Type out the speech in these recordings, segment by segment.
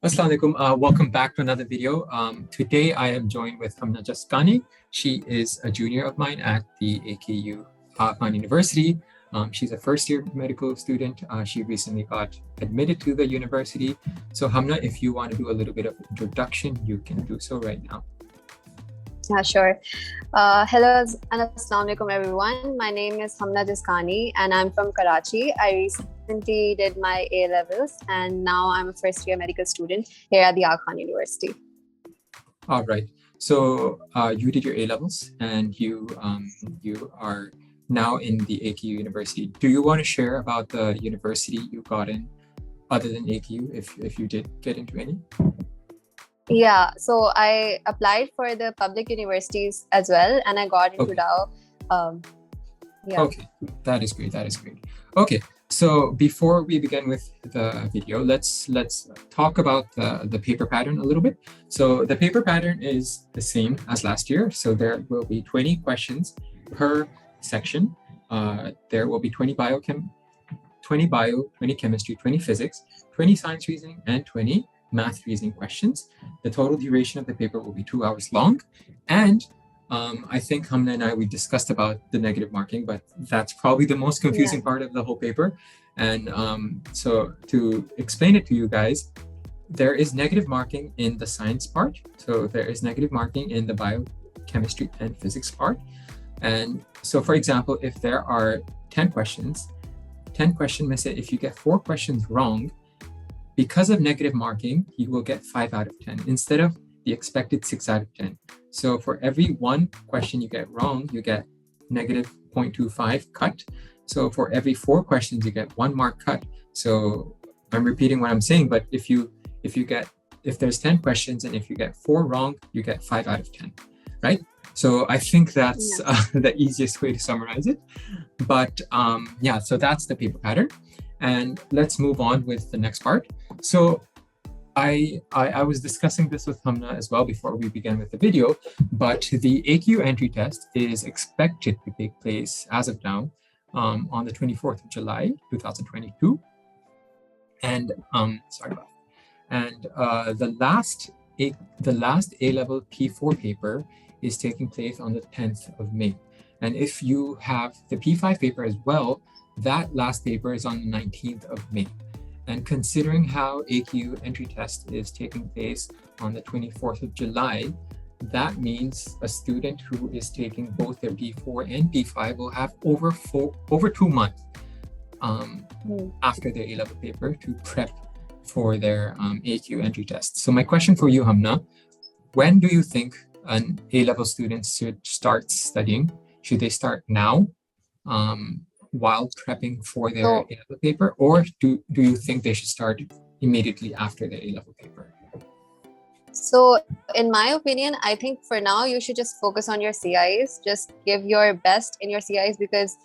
Assalamu alaikum. Welcome back to another video. Today I am joined with Hamna Jaskani. She is a junior of mine at the AKU Khan University. She's a first-year medical student. She recently got admitted to the university. So Hamna, if you want to do a little bit of introduction, you can do so right now. Yeah, sure. Hello and assalamu alaikum everyone. My name is Hamna Jaskani and I'm from Karachi. I recently did my A-levels and now I'm a first-year medical student here at the Khan University. All right. So you did your A-levels and you are now in the AKU University. Do you want to share about the university you got in other than AKU, if you did get into any? Yeah, so I applied for the public universities as well, and I got into Dow. Yeah. Okay, that is great. That is great. Okay, so before we begin with the video, let's talk about the paper pattern a little bit. So the paper pattern is the same as last year. So there will be 20 questions per section. There will be 20 bio, 20 chemistry, 20 physics, 20 science reasoning, and 20 math reasoning questions. The total duration of the paper will be 2 hours long. And I think Hamna and we discussed about the negative marking, but that's probably the most confusing part of the whole paper. And so to explain it to you guys, there is negative marking in the science part. So there is negative marking in the biochemistry and physics part. And so, for example, if there are 10 questions, 10 questions, if you get 4 questions wrong, because of negative marking, you will get 5 out of 10 instead of the expected 6 out of 10. So for every 1 question you get wrong, you get negative 0.25 cut. So for every 4 questions, you get 1 mark cut. So I'm repeating what I'm saying, but if there's 10 questions and if you get 4 wrong, you get 5 out of 10, right? So I think that's the easiest way to summarize it. But yeah, so that's the paper pattern. And let's move on with the next part. So I was discussing this with Hamna as well before we began with the video, but the AQ entry test is expected to take place as of now on the 24th of July, 2022. And sorry about that. And the last A-level P4 paper is taking place on the 10th of May. And if you have the P5 paper as well, that last paper is on the 19th of May. And considering how AQ entry test is taking place on the 24th of July, that means a student who is taking both their P4 and P5 will have over 2 months after their A-level paper to prep for their AQ entry test. So my question for you, Hamna, when do you think an A-level student should start studying? Should they start now? While prepping for their A-level paper, or do you think they should start immediately after their A-level paper? So in my opinion, I think for now you should just focus on your CIs. Just give your best in your CIs because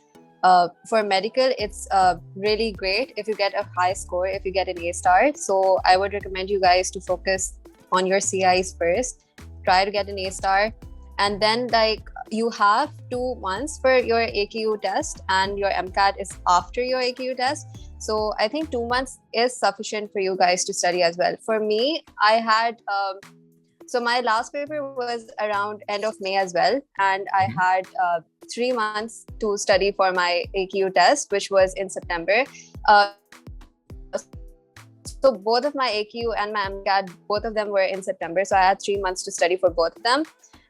for medical, it's really great if you get a high score, if you get an A-star. So I would recommend you guys to focus on your CIs first. Try to get an A-star. And then you have 2 months for your AKU test and your MCAT is after your AKU test. So I think 2 months is sufficient for you guys to study as well. For me, I had, so my last paper was around end of May as well. And I had 3 months to study for my AKU test, which was in September. So both of my AKU and my MCAT, both of them were in September. So I had 3 months to study for both of them.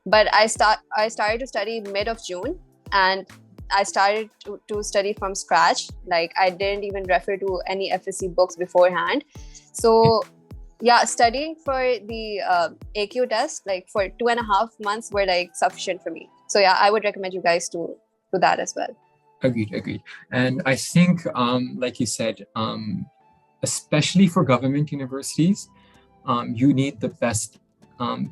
But I started to study mid of June and I started to study from scratch. I didn't even refer to any FSC books beforehand. So yeah, studying for the AQ test, for 2.5 months were sufficient for me. So yeah, I would recommend you guys to do that as well. Agreed. And I think, like you said, especially for government universities, you need the best.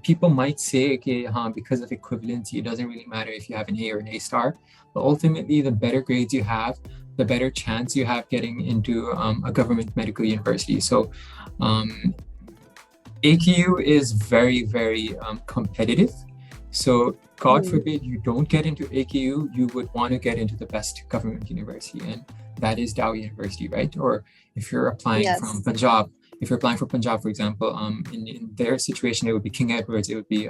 People might say, okay, because of equivalency, it doesn't really matter if you have an A or an A-star, but ultimately the better grades you have, the better chance you have getting into a government medical university. So AKU is very, very competitive. So God forbid you don't get into AKU, you would want to get into the best government university, and that is Dow University, right? Or if you're applying from Punjab, if you're applying for Punjab, for example, in their situation, it would be King Edward's, it would be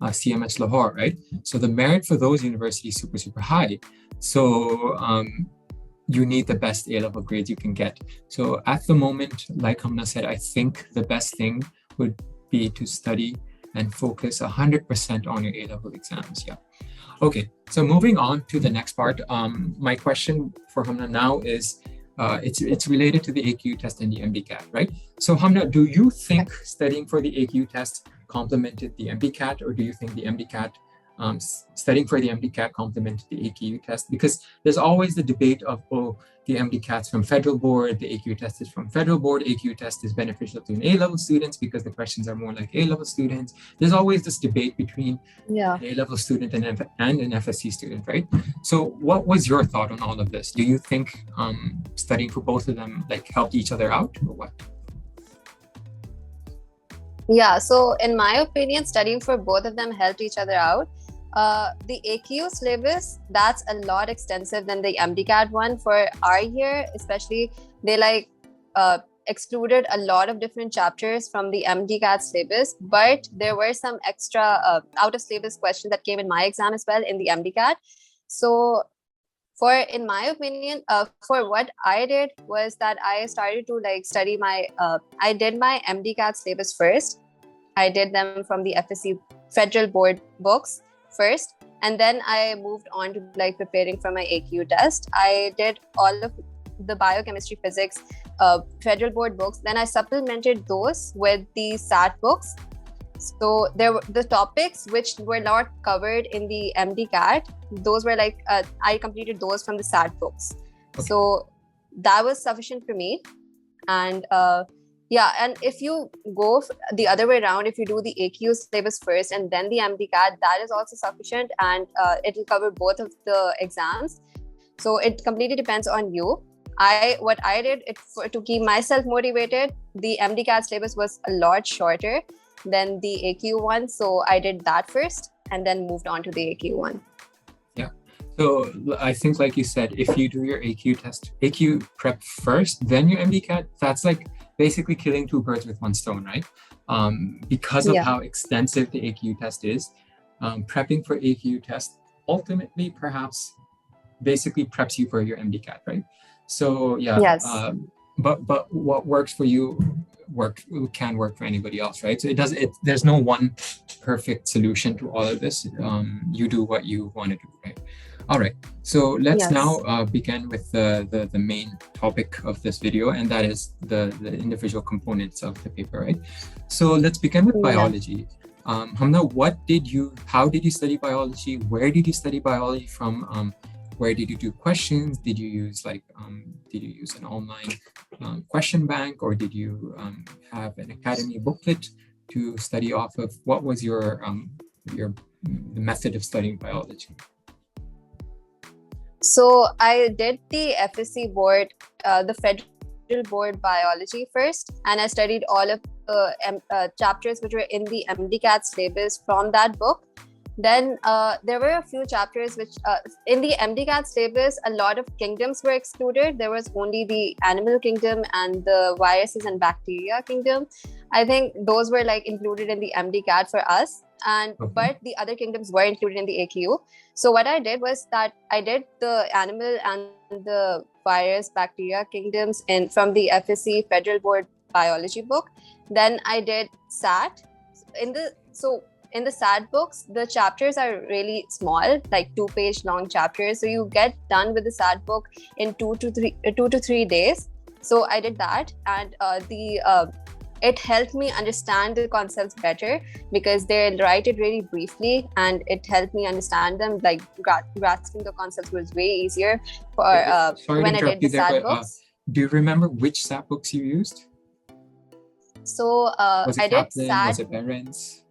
CMS Lahore, right? So the merit for those universities is super, super high. So you need the best A-level grades you can get. So at the moment, like Hamna said, I think the best thing would be to study and focus 100% on your A-level exams. Yeah. Okay, so moving on to the next part. My question for Hamna now is, it's related to the AQ test and the MDCAT, right? So Hamna, do you think studying for the AQ test complemented the MDCAT, or do you think the MDCAT, studying for the MDCAT complemented the AQ test? Because there's always the debate of, oh, the MDCAT's from federal board, the AQ test is from federal board, AQ test is beneficial to an A-level students because the questions are more like A-level students. There's always this debate between an A-level student and an FSC student, right? So what was your thought on all of this? Do you think studying for both of them like helped each other out, or what? Yeah, so in my opinion, studying for both of them helped each other out. The AQ syllabus, that's a lot extensive than the MDCAT one. For our year, especially, they excluded a lot of different chapters from the MDCAT syllabus, but there were some extra out of syllabus questions that came in my exam as well in the MDCAT. So in my opinion, for what I did was that I started to study I did my MDCAT syllabus first. I did them from the FSC federal board books first, and then I moved on to preparing for my AQ test. I did all of the biochemistry, physics, federal board books. Then I supplemented those with the SAT books. So there were the topics which were not covered in the MDCAT. Those were I completed those from the SAT books. Okay. So that was sufficient for me. And and if you go the other way around, if you do the AQ syllabus first and then the MDCAT, that is also sufficient, and it will cover both of the exams. So it completely depends on you. What I did to keep myself motivated, the MDCAT syllabus was a lot shorter than the AQ one, so I did that first and then moved on to the AQ one. Yeah. So I think, like you said, if you do your AQ prep first, then your MDCAT, that's basically killing two birds with one stone, right? Because of how extensive the AQ test is, prepping for AQ test ultimately perhaps basically preps you for your MDCAT, right? So yeah, yes. But what works for you can work for anybody else, right? So there's no one perfect solution to all of this. You do what you want to do, right? All right, so let's now begin with the main topic of this video, and that is the individual components of the paper, right? So let's begin with biology. Hamna, how did you study biology? Where did you study biology from? Where did you do questions? Did you use an online question bank, or did you have an academy booklet to study off of? What was your the method of studying biology? So I did the FSC board, the federal board biology first, and I studied all of the chapters which were in the MDCAT syllabus from that book. Then there were a few chapters which in the MDCAT syllabus, a lot of kingdoms were excluded. There was only the animal kingdom and the viruses and bacteria kingdom. I think those were included in the MDCAT for us. But the other kingdoms were included in the AQ. So what I did was that I did the animal and the virus bacteria kingdoms from the FSC Federal Board Biology book. Then I did SAT. In the SAT books, the chapters are really small, 2-page long chapters. So you get done with the SAT book in 2 to 3 days. So I did that, and it helped me understand the concepts better because they write it really briefly, and it helped me understand them. Grasping the concepts was way easier when I did the SAT books. Do you remember which SAT books you used? So was it I Kaplan? did SAT. Was it Barron's?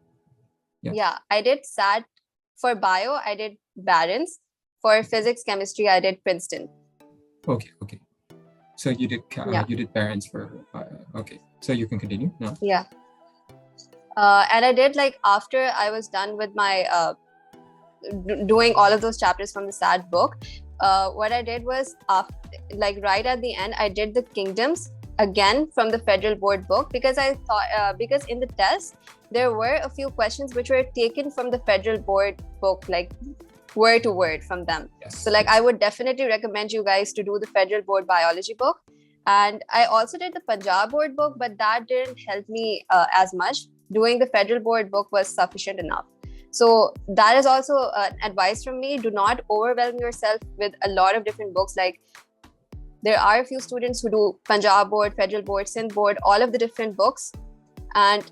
Yeah, I did SAT. For bio, I did Barron's. For physics, chemistry, I did Princeton. Okay. So you did Barron's for okay. So you can continue now. Yeah. And I did after I was done with my doing all of those chapters from the SAT book. What I did was right at the end, I did the kingdoms again from the federal board book, because I thought because in the test there were a few questions which were taken from the federal board book, like word to word from them. Yes. So like I would definitely recommend you guys to do the federal board biology book. And I also did the Punjab board book, but that didn't help me as much. Doing the federal board book was sufficient enough. So that is also advice from me. Do not overwhelm yourself with a lot of different books. Like there are a few students who do Punjab board, federal board, Sindh board, all of the different books. And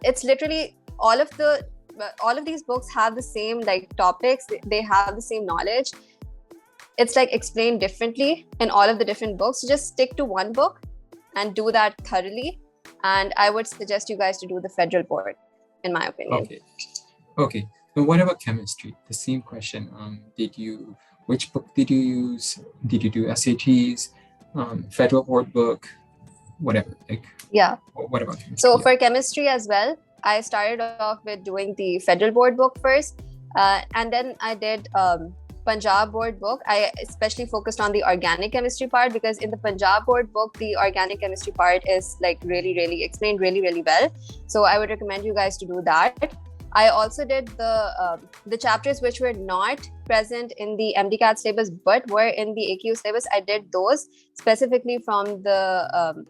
it's literally all of these books have the same like topics. They have the same knowledge. It's like explained differently in all of the different books. So just stick to one book and do that thoroughly. And I would suggest you guys to do the federal board, in my opinion. Okay. And what about chemistry? The same question. Which book did you use? Did you do SATs, federal board book, whatever? Like, yeah. What about chemistry? So for chemistry as well, I started off with doing the federal board book first, and then I did Punjab board book. I especially focused on the organic chemistry part, because in the Punjab board book, the organic chemistry part is like really explained really well. So I would recommend you guys to do that. I also did the chapters which were not present in the MDCAT syllabus but were in the AQ syllabus. I did those specifically from the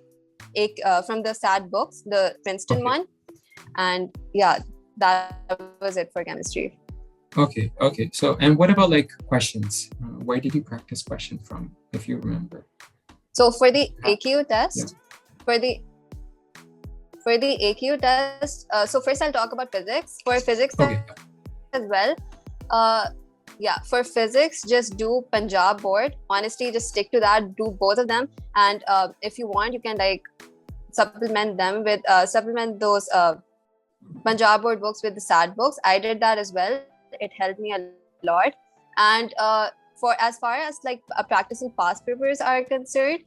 SAT books, the Princeton one. And yeah, that was it for chemistry. Okay. So, and what about like questions? Where did you practice questions from, if you remember? So for the AQ test, for the AQ test, so first I'll talk about physics. For physics as well, for physics, just do Punjab board. Honestly, just stick to that. Do both of them, and if you want, you can like supplement them with supplement those Punjab board books with the SAT books. I did that as well. It helped me a lot. And for as far as like practicing past papers are concerned,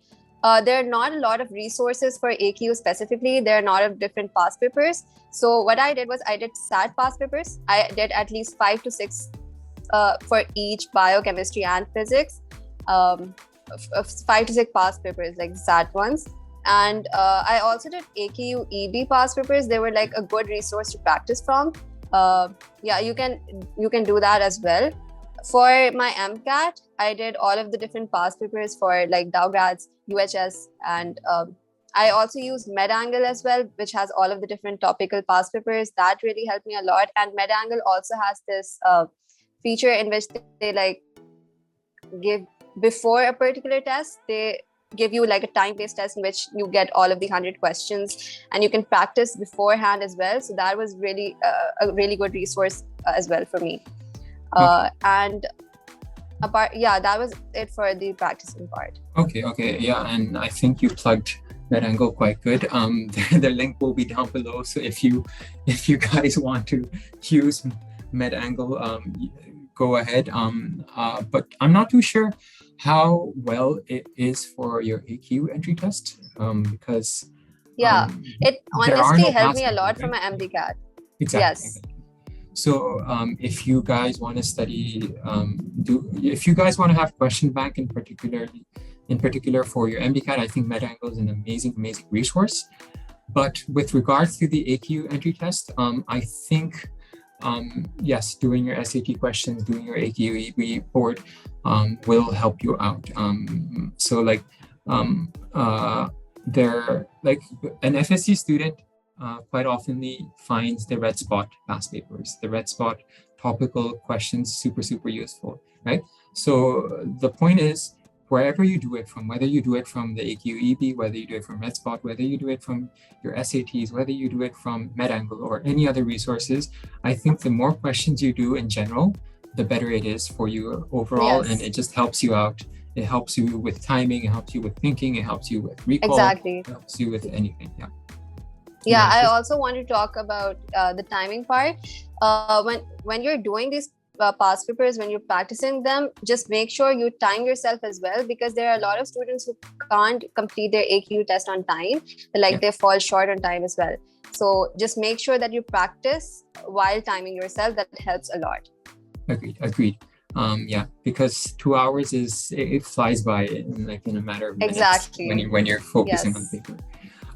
there are not a lot of resources for AQ specifically. There are not of different past papers. So what I did was I did SAT past papers. I did at least 5 to 6 for each biochemistry and physics. 5 to 6 past papers, like SAT ones. And I also did AQ EB past papers. They were like a good resource to practice from. You can do that as well. For my MCAT, I did all of the different past papers for like Dowgrads, UHS, and I also used MedAngle as well, which has all of the different topical past papers. That really helped me a lot. And MedAngle also has this feature in which they like give before a particular test, they give you like a time-based test in which you get all of the 100 questions and you can practice beforehand as well. So that was really a really good resource as well for me. And that was it for the practicing part. Okay. Yeah, and I think you plugged MedAngle quite good. The link will be down below. So if you guys want to use MedAngle, go ahead. But I'm not too sure how well it is for your AQ entry test, because it honestly helped me a lot for my MDCAT. Exactly. Yes. So if you guys want to study, if you guys want to have question bank in particular for your MDCAT, I think MedAngle is an amazing resource. But with regards to the AQ entry test, I think yes, doing your SAT questions, doing your AQ EB board will help you out. So like they're like an FSC student quite oftenly finds the red spot past papers, the red spot topical questions super useful, right? So the point is, wherever you do it from, whether you do it from the AQ EB, whether you do it from red spot, whether you do it from your SATs, whether you do it from MedAngle or any other resources, I think the more questions you do in general, the better it is for you overall. Yes. And it just helps you out. It helps you with timing, it helps you with thinking, it helps you with recall. Exactly. It helps you with anything. Yeah, I also want to talk about the timing part. When you're doing these past papers, when you're practicing them, just make sure you time yourself as well, because there are a lot of students who can't complete their AQ test on time. They fall short on time as well. So just make sure that you practice while timing yourself. That helps a lot. Agreed. Yeah, because 2 hours it flies by in a matter of minutes Exactly. when you're focusing on Yes. the paper.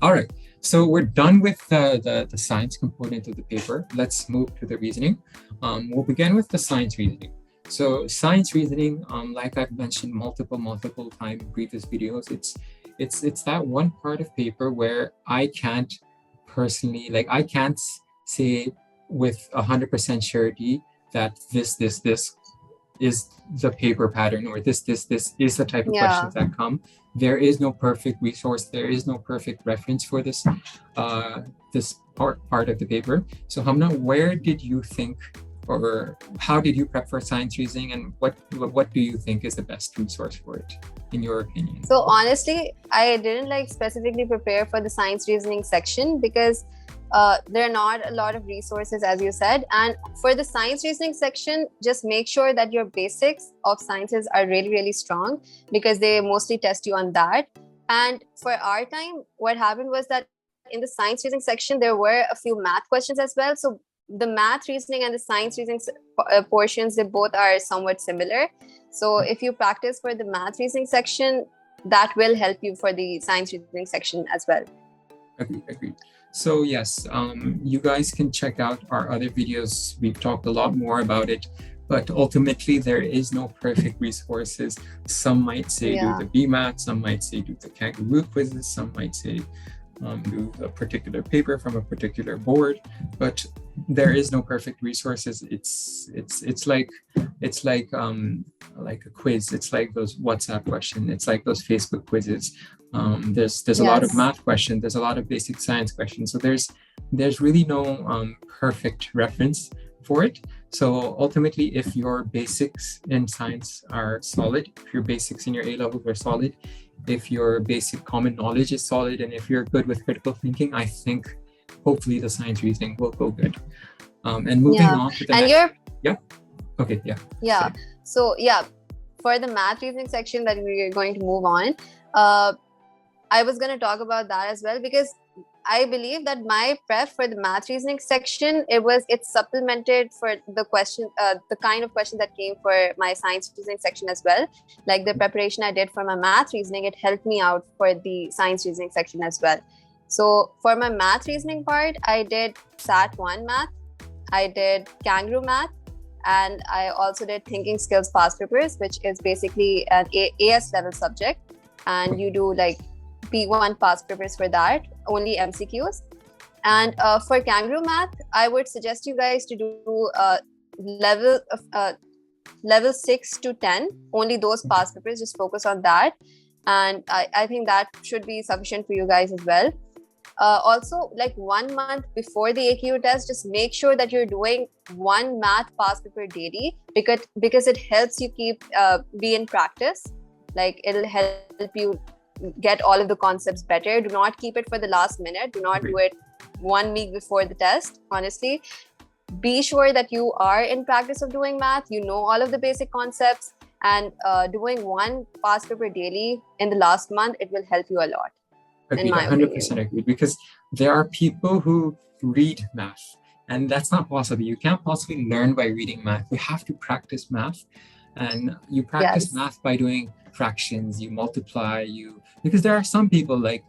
All right, so we're done with the science component of the paper. Let's move to the reasoning. We'll begin with the science reasoning. So science reasoning, like I've mentioned multiple times in previous videos, it's that one part of paper where I can't personally, like I can't say with 100% surety that this is the paper pattern, or this is the type of questions that come. There is no perfect resource, there is no perfect reference for this this part of the paper. So Hamna, where did you think, or how did you prep for science reasoning, and what do you think is the best resource for it, in your opinion? So honestly, I didn't like specifically prepare for the science reasoning section because there are not a lot of resources, as you said. And for the science reasoning section, just make sure that your basics of sciences are really strong, because they mostly test you on that. And for our time, what happened was that in the science reasoning section, there were a few math questions as well. So the math reasoning and the science reasoning portions, they both are somewhat similar. So if you practice for the math reasoning section, that will help you for the science reasoning section as well. Agreed. So yes, you guys can check out our other videos. We've talked a lot more about it, but ultimately there is no perfect resources. Some might say do the BMAT, some might say do the kangaroo quizzes, some might say do a particular paper from a particular board, but there is no perfect resources. It's like a quiz. It's like those WhatsApp questions. It's like those Facebook quizzes. There's a lot of math questions. There's a lot of basic science questions. So there's really no perfect reference for it. So ultimately, if your basics in science are solid, if your basics in your A levels are solid, if your basic common knowledge is solid, and if you're good with critical thinking, I think hopefully the science reasoning will go good. And moving on to the next. So for the math reasoning section that we're going to move on, I was going to talk about that as well, because I believe that my prep for the math reasoning section, it's supplemented for the question, the kind of question that came for my science reasoning section as well. Like the preparation I did for my math reasoning, it helped me out for the science reasoning section as well. So for my math reasoning part, I did SAT 1 math, I did kangaroo math, and I also did thinking skills past papers, which is basically an AS level subject. And you do like P1 past papers for that, only MCQs. And for kangaroo math, I would suggest you guys to do level 6 to 10, only those past papers, just focus on that. And I think that should be sufficient for you guys as well. Also, like 1 month before the AQ test, just make sure that you're doing one math past paper daily, because it helps you be in practice. Like it'll help you get all of the concepts better. Do not keep it for the last minute. Do not do it 1 week before the test. Honestly, be sure that you are in practice of doing math. You know all of the basic concepts, and doing one past paper daily in the last month, it will help you a lot. Agreed, 100% agreed, because there are people who read math, and that's not possible. You can't possibly learn by reading math. You have to practice math, and you practice math by doing fractions. You multiply, because there are some people like,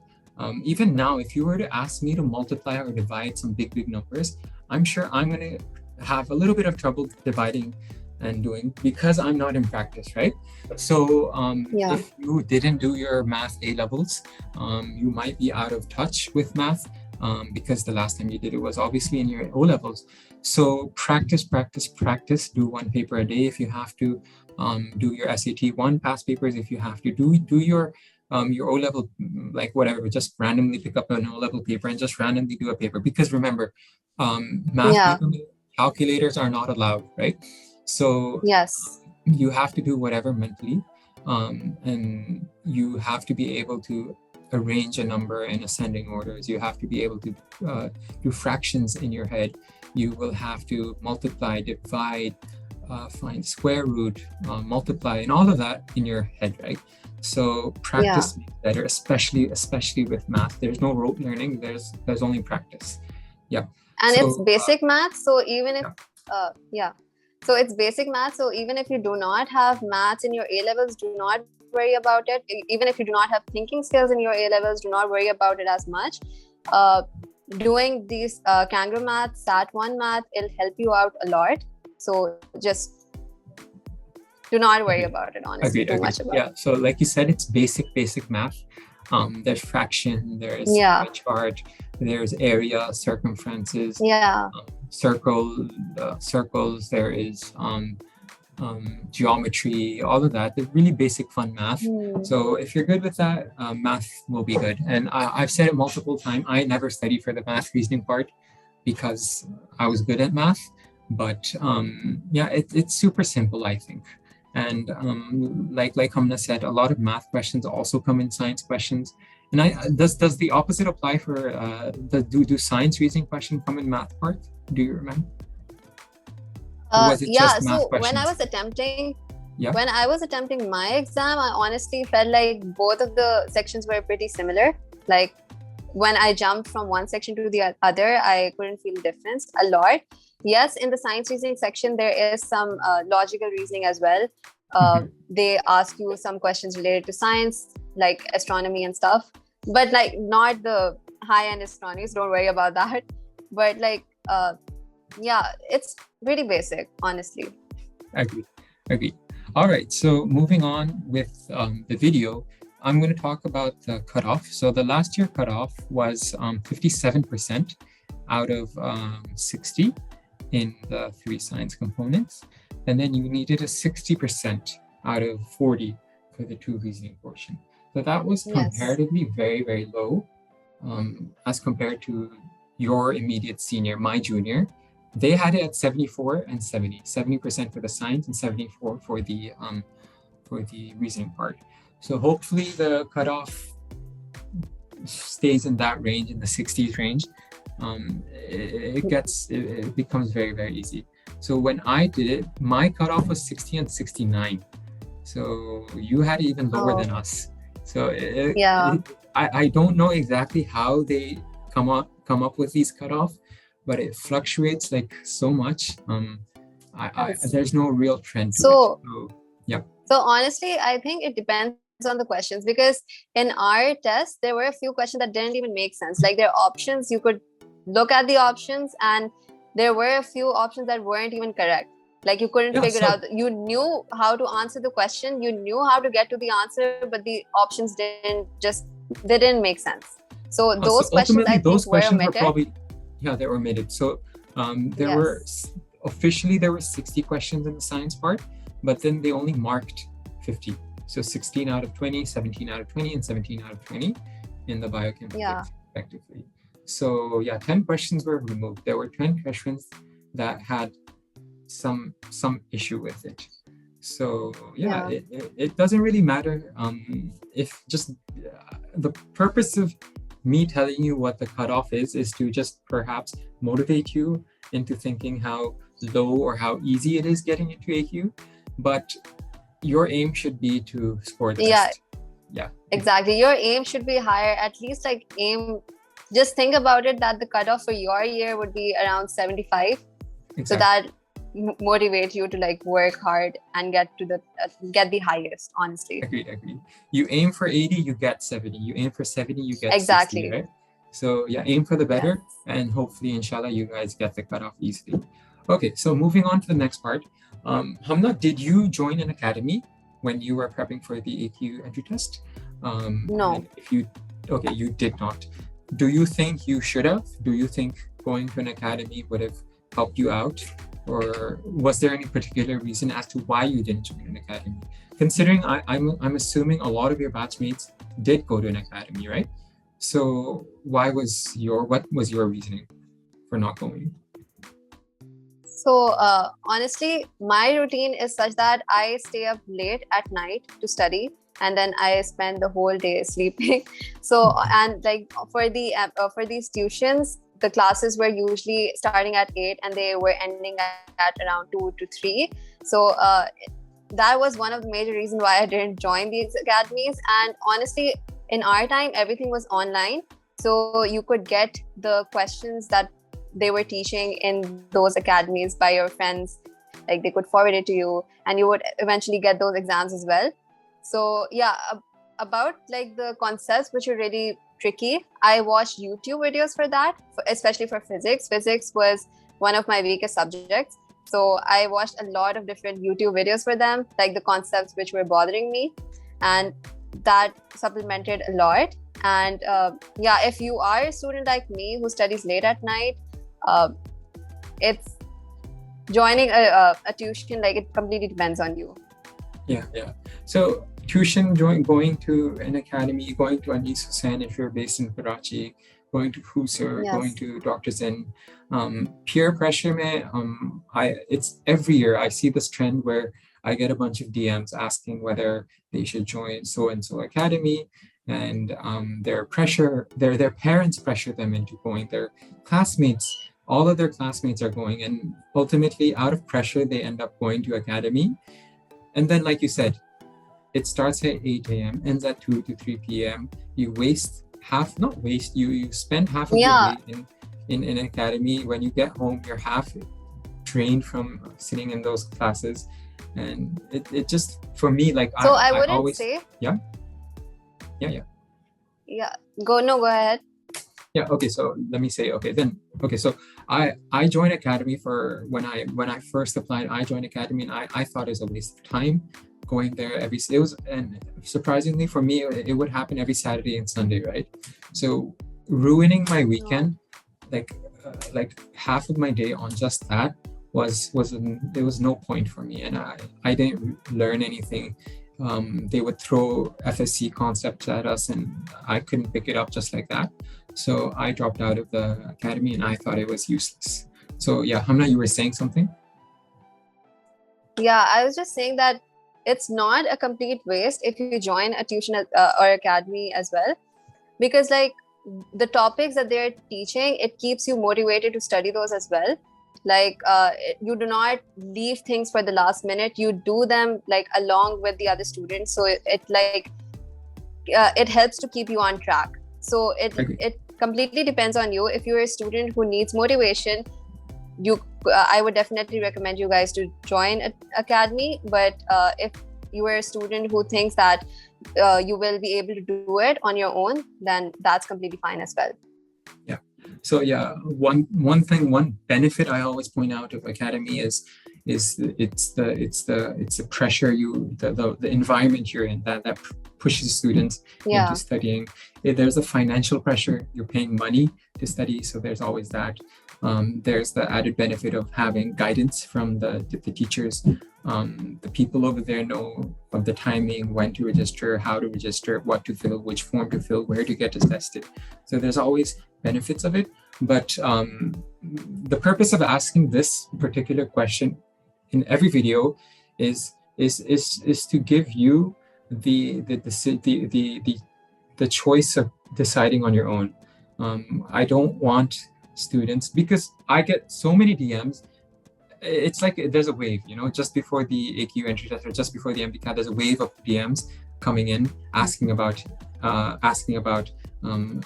even now, if you were to ask me to multiply or divide some big numbers, I'm sure I'm going to have a little bit of trouble dividing and doing, because I'm not in practice, right? So if you didn't do your math A levels, you might be out of touch with math, because the last time you did it was obviously in your O levels. So practice. Do one paper a day if you have to. Do your SAT 1 past papers if you have to. Do your O level, like whatever. Just randomly pick up an O level paper and just randomly do a paper. Because remember, math calculators are not allowed, right? So you have to do whatever mentally, and you have to be able to arrange a number in ascending orders. You have to be able to do fractions in your head. You will have to multiply, divide, find square root, multiply, and all of that in your head, right? So practice makes better, especially with math. There's no rote learning. There's only practice. And it's basic math. So even if So it's basic math. So even if you do not have maths in your A levels, do not worry about it. Even if you do not have thinking skills in your A levels, do not worry about it as much. Doing these kangaroo math, SAT1 math, it'll help you out a lot. So just do not worry about it, honestly, too much about it. So like you said, it's basic math. There's fraction, there's pie chart, there's area, circumferences, circles, there is geometry, all of that. They're really basic fun math. So if you're good with that, math will be good. And I've said it multiple times, I never studied for the math reasoning part because I was good at math. But it's super simple, I think. And like Hamna said, a lot of math questions also come in science questions. And does the opposite apply for do science reasoning questions come in math part? Do you remember? So when I was attempting my exam, I honestly felt like both of the sections were pretty similar. Like when I jumped from one section to the other, I couldn't feel the difference a lot. Yes, in the science reasoning section, there is some logical reasoning as well. They ask you some questions related to science, like astronomy and stuff, but like not the high-end astronomy, so don't worry about that. But like, it's pretty basic, honestly. Agree. All right, so moving on with the video, I'm going to talk about the cutoff. So the last year cutoff was 57% out of 60 in the 3 science components. And then you needed a 60% out of 40 for the 2 reasoning portion. So that was comparatively very, very low as compared to your immediate senior, my junior. They had it at 74 and 70, 70% for the science and 74 for the reasoning part. So hopefully the cutoff stays in that range, in the 60s range. It becomes very, very easy. So when I did it, my cutoff was 60 and 69. So you had it even lower than us. So I don't know exactly how they come up with these cutoffs, but it fluctuates like so much. There's no real trend to it. So honestly, I think it depends on the questions, because in our test, there were a few questions that didn't even make sense. Like their options, you could look at the options and there were a few options that weren't even correct. Like you couldn't figure out, you knew how to answer the question, you knew how to get to the answer, but the options didn't make sense. So those questions, I think, were omitted. They were omitted. So there were 60 questions in the science part, but then they only marked 50. So 16 out of 20, 17 out of 20, and 17 out of 20 in the biochemistry, effectively. So 10 questions were removed. There were 10 questions that had some issue with it. So it doesn't really matter if just the purpose of me telling you what the cutoff is to just perhaps motivate you into thinking how low or how easy it is getting into AQ. But your aim should be to score the best. Exactly. Your aim should be higher. At least just think about it that the cutoff for your year would be around 75. Exactly. So that motivate you to like work hard and get the highest, honestly. Agreed. You aim for 80, you get 70. You aim for 70, you get 60, right? So aim for the better, and hopefully, inshallah, you guys get the cutoff easily. Okay, so moving on to the next part. Hamna, did you join an academy when you were prepping for the AQ entry test? No. You did not. Do you think you should have? Do you think going to an academy would have helped you out? Or was there any particular reason as to why you didn't join an academy? Considering I'm assuming a lot of your batchmates did go to an academy, right? So what was your reasoning for not going? So honestly, my routine is such that I stay up late at night to study, and then I spend the whole day sleeping. So and like for these tuitions, the classes were usually starting at 8 and they were ending at around 2 to 3. So that was one of the major reasons why I didn't join these academies. And honestly, in our time, everything was online. So you could get the questions that they were teaching in those academies by your friends like they could forward it to you, and you would eventually get those exams as well. So yeah, about like the concepts which are really tricky, I watched YouTube videos for that, especially for physics. Physics was one of my weakest subjects, so I watched a lot of different YouTube videos for them, like the concepts which were bothering me, and that supplemented a lot. And yeah, if you are a student like me who studies late at night, it's joining a tuition, like it completely depends on you. Yeah. So tuition, going to an academy, going to Anis Hussain if you're based in Karachi, going to Husser, going to Dr. Zen. Peer pressure, it's every year I see this trend where I get a bunch of DMs asking whether they should join so and so academy, and their parents pressure them into going. Their classmates, all of their classmates are going, and ultimately out of pressure they end up going to academy. And then, like you said, it starts at 8 a.m., ends at 2 to 3 p.m. You you spend half of your day in an academy. When you get home, you're half drained from sitting in those classes. And it just, for me, like, so I wouldn't always say. Yeah. Go ahead. Yeah. Okay. So let me say. Okay. So I joined academy for when I first applied. I joined academy, and I thought it was a waste of time going there every. It was, and surprisingly for me, it would happen every Saturday and Sunday, right? So ruining my weekend, like half of my day on just that there was no point for me, and I didn't learn anything. They would throw FSC concepts at us, and I couldn't pick it up just like that. So I dropped out of the academy, and I thought it was useless. So yeah, Hamna, you were saying something? Yeah, I was just saying that it's not a complete waste if you join a tuition or academy as well, because like the topics that they're teaching, it keeps you motivated to study those as well. Like you do not leave things for the last minute, you do them like along with the other students, so it helps to keep you on track. So it completely depends on you. If you're a student who needs motivation, I would definitely recommend you guys to join an academy. But if you are a student who thinks that you will be able to do it on your own, then that's completely fine as well. Yeah. So yeah, one benefit I always point out of academy is it's the pressure the environment you're in that pushes students into studying. There's a financial pressure. You're paying money to study, so there's always that. There's the added benefit of having guidance from the teachers. The people over there know of the timing, when to register, how to register, what to fill, which form to fill, where to get tested. So there's always benefits of it. But the purpose of asking this particular question in every video is to give you the choice of deciding on your own. I don't want students, because I get so many DMs. It's like there's a wave, just before the AQ entry test or just before the MDCAT, there's a wave of DMs coming in asking about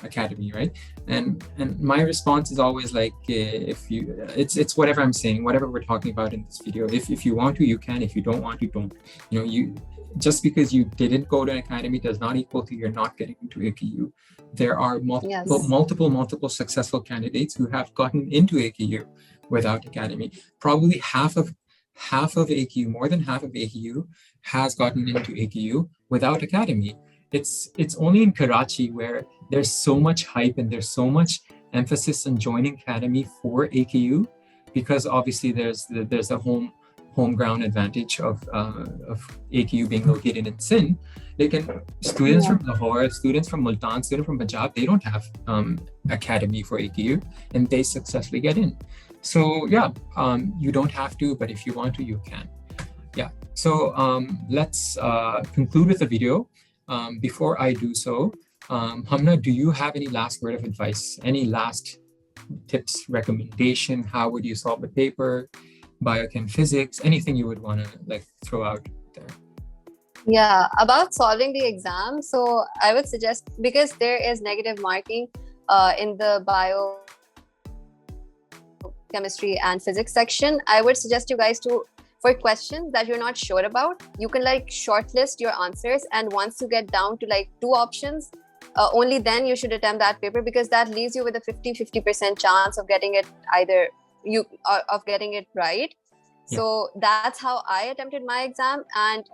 academy, right? And my response is always like, it's whatever I'm saying, whatever we're talking about in this video. If you want to, you can. If you don't want to, don't. Just because you didn't go to an academy does not equal to you're not getting into AKU. There are multiple successful candidates who have gotten into AKU without academy. Probably half of AKU, more than half of AKU has gotten into AKU without academy. It's only in Karachi where there's so much hype and there's so much emphasis on joining academy for AKU, because obviously there's a home ground advantage of AKU being located in Sindh. Students from Lahore, students from Multan, students from Punjab, they don't have academy for AKU, and they successfully get in. So yeah, you don't have to, but if you want to, you can. Yeah. So let's conclude with the video. Before I do so, Hamna, do you have any last word of advice? Any last tips, recommendation? How would you solve the paper? Biochem physics? Anything you would want to throw out there? Yeah, about solving the exam. So I would suggest, because there is negative marking in the biochemistry and physics section, I would suggest you guys to for questions that you're not sure about, you can like shortlist your answers, and once you get down to like 2 options, only then you should attempt that paper, because that leaves you with a 50% chance of getting it of getting it right. So that's how I attempted my exam, and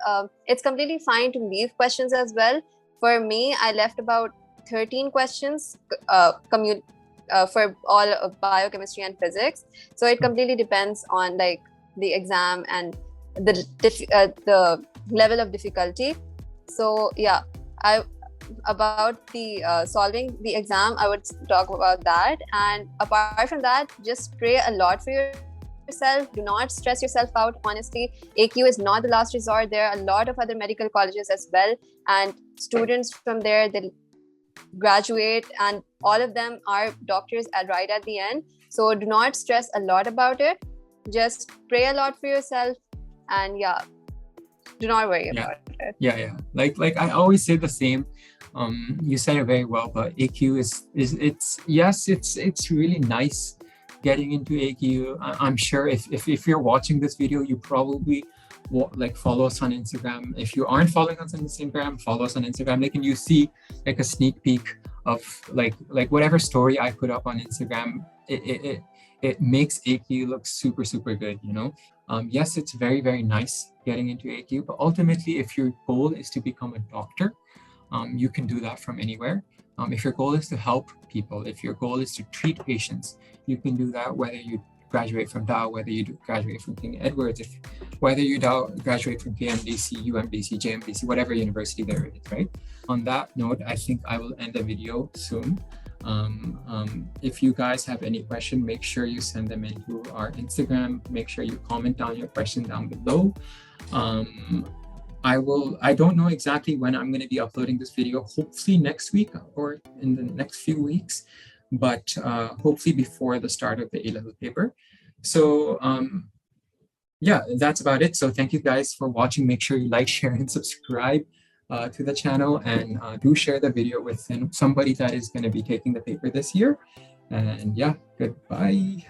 it's completely fine to leave questions as well. For me, I left about 13 questions for all of biochemistry and physics. So it completely depends on like the exam and the level of difficulty. So yeah, about the solving the exam, I would talk about that. And apart from that, just pray a lot for yourself. Do not stress yourself out. Honestly, AQ is not the last resort. There are a lot of other medical colleges as well, and students from there, they graduate, and all of them are doctors right at the end. So do not stress a lot about it. Just pray a lot for yourself, and do not worry about it. Like I always say the same. You said it very well, but AQ it's really nice getting into AQ. I'm sure if you're watching this video, you probably like follow us on Instagram. If you aren't following us on Instagram, follow us on Instagram. Like, and you see like a sneak peek of like whatever story I put up on Instagram. It makes AQ look super good, you know. Yes, it's very nice getting into AQ, but ultimately, if your goal is to become a doctor, you can do that from anywhere. If your goal is to help people, if your goal is to treat patients, you can do that whether you graduate from Dow, whether you graduate from King Edwards, whether you graduate from KMDC, UMDC, JMDC, whatever university there is, right? On that note, I think I will end the video soon. If you guys have any question, make sure you send them into our Instagram. Make sure you comment down your question down below. I don't know exactly when I'm going to be uploading this video, hopefully next week or in the next few weeks, but hopefully before the start of the A-level paper. So that's about it. So thank you guys for watching. Make sure you like, share, and subscribe to the channel, and do share the video with somebody that is going to be taking the paper this year. And goodbye.